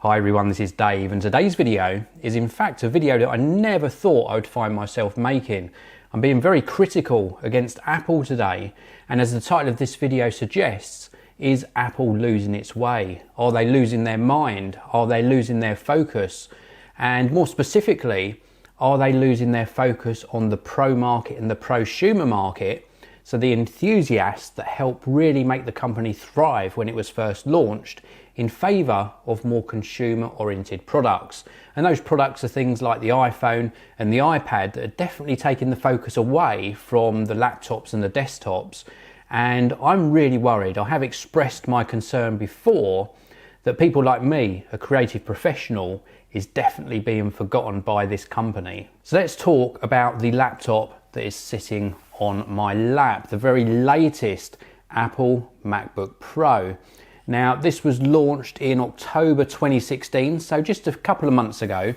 Hi everyone, this is Dave, and today's video is in fact a video that I never thought I would find myself making. I'm being very critical against Apple today, and as the title of this video suggests, is Apple losing its way? Are they losing their mind? Are they losing their focus? And more specifically, are they losing their focus on the pro market and the prosumer market? So the enthusiasts that helped really make the company thrive when it was first launched, in favour of more consumer oriented products. And those products are things like the iPhone and the iPad that are definitely taking the focus away from the laptops and the desktops. And I'm really worried. I have expressed my concern before that people like me, a creative professional, is definitely being forgotten by this company. So let's talk about the laptop that is sitting on my lap, the very latest Apple MacBook Pro. Now, this was launched in October 2016, so just a couple of months ago,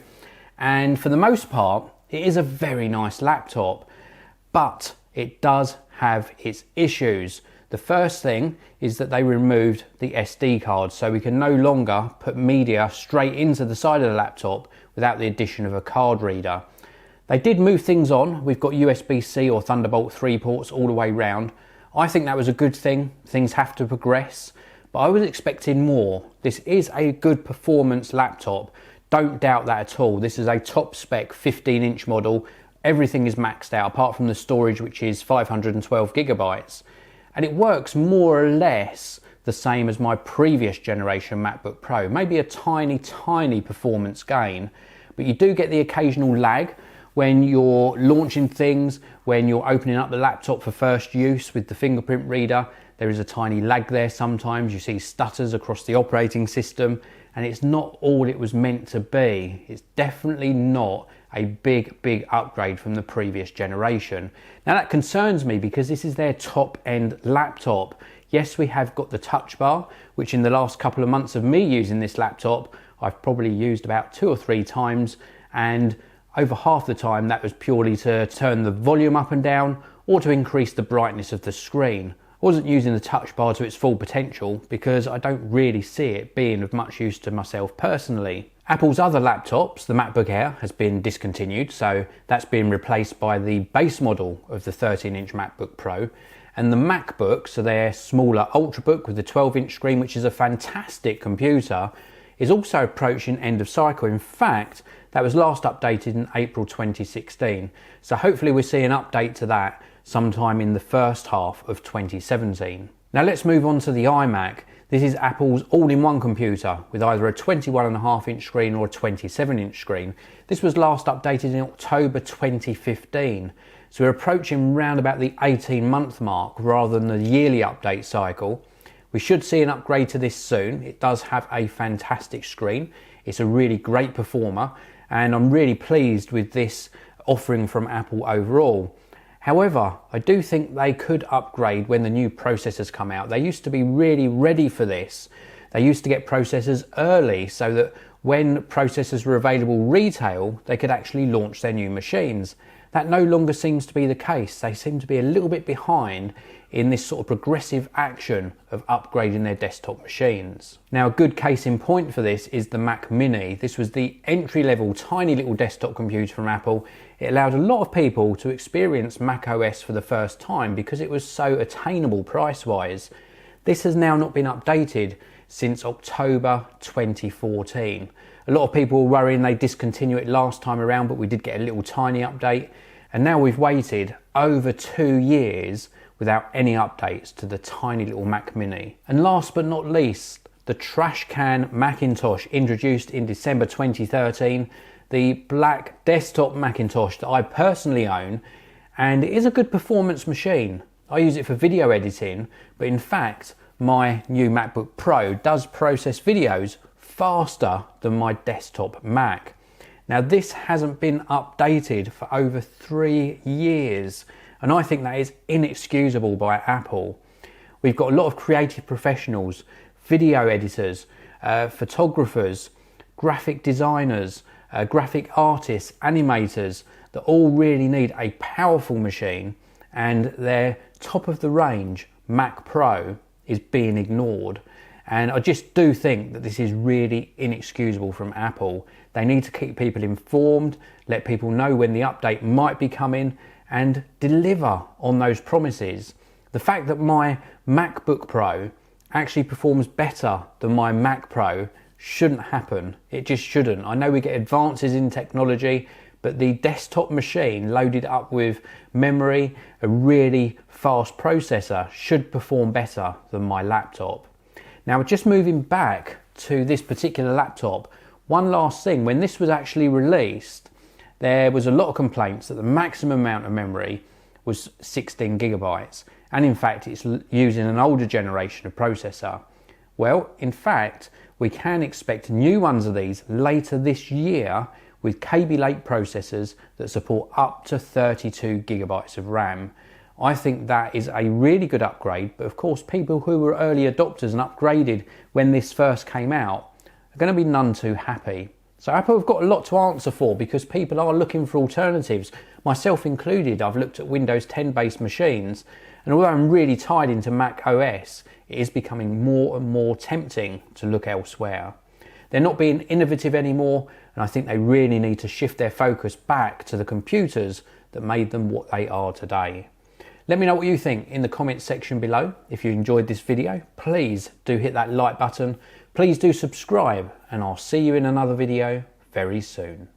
and for the most part, it is a very nice laptop, but it does have its issues. The first thing is that they removed the SD card, so we can no longer put media straight into the side of the laptop without the addition of a card reader. They did move things on. We've got USB-C or Thunderbolt 3 ports all the way round. I think that was a good thing. Things have to progress. But I was expecting more. This is a good performance laptop. Don't doubt that at all. This is a top spec 15-inch model. Everything is maxed out apart from the storage, which is 512 gigabytes. And it works more or less the same as my previous generation MacBook Pro. Maybe a tiny performance gain, but you do get the occasional lag when you're launching things, when you're opening up the laptop for first use with the fingerprint reader. There is a tiny lag there sometimes. You see stutters across the operating system, and it's not all it was meant to be. It's definitely not a big upgrade from the previous generation. Now that concerns me because this is their top end laptop. Yes, we have got the touch bar, which in the last couple of months of me using this laptop, I've probably used about 2 or 3 times, and over half the time that was purely to turn the volume up and down or to increase the brightness of the screen. I wasn't using the touch bar to its full potential because I don't really see it being of much use to myself personally. Apple's other laptops, the MacBook Air, has been discontinued, so that's been replaced by the base model of the 13-inch MacBook Pro. And the MacBook, so their smaller Ultrabook with the 12-inch screen, which is a fantastic computer, is also approaching end of cycle. In fact, that was last updated in April 2016. So hopefully we'll see an update to that sometime in the first half of 2017. Now let's move on to the iMac. This is Apple's all-in-one computer with either a 21.5-inch screen or a 27-inch screen. This was last updated in October 2015. So we're approaching round about the 18-month mark rather than the yearly update cycle. We should see an upgrade to this soon. It does have a fantastic screen. It's a really great performer, and I'm really pleased with this offering from Apple overall. However, I do think they could upgrade when the new processors come out. They used to be really ready for this. They used to get processors early so that when processors were available retail, they could actually launch their new machines. That no longer seems to be the case. They seem to be a little bit behind in this sort of progressive action of upgrading their desktop machines. Now, a good case in point for this is the Mac Mini. This was the entry-level tiny little desktop computer from Apple. It allowed a lot of people to experience Mac OS for the first time because it was so attainable price-wise. This has now not been updated since October 2014. A lot of people were worrying they discontinue it last time around, but we did get a little tiny update. And now we've waited over 2 years without any updates to the tiny little Mac Mini. And last but not least, the trash can Macintosh, introduced in December 2013, the black desktop Macintosh that I personally own, and it is a good performance machine. I use it for video editing, but in fact, my new MacBook Pro does process videos faster than my desktop Mac. Now, this hasn't been updated for over 3 years, and I think that is inexcusable by Apple. We've got a lot of creative professionals, video editors, photographers, graphic designers, graphic artists, animators that all really need a powerful machine, and their top of the range Mac Pro is being ignored. And I just do think that this is really inexcusable from Apple. They need to keep people informed, let people know when the update might be coming, and deliver on those promises. The fact that my MacBook Pro actually performs better than my Mac Pro shouldn't happen. It just shouldn't. I know we get advances in technology, but the desktop machine loaded up with memory, a really fast processor, should perform better than my laptop. Now, just moving back to this particular laptop, one last thing, when this was actually released, there was a lot of complaints that the maximum amount of memory was 16 gigabytes. And in fact, it's using an older generation of processor. Well, in fact, we can expect new ones of these later this year with Kaby Lake processors that support up to 32 gigabytes of RAM. I think that is a really good upgrade, but of course people who were early adopters and upgraded when this first came out are going to be none too happy. So Apple have got a lot to answer for because people are looking for alternatives, myself included. I've looked at Windows 10 based machines, and although I'm really tied into Mac OS, it is becoming more and more tempting to look elsewhere. They're not being innovative anymore, and I think they really need to shift their focus back to the computers that made them what they are today. Let me know what you think in the comments section below. If you enjoyed this video, please do hit that like button. Please do subscribe, and I'll see you in another video very soon.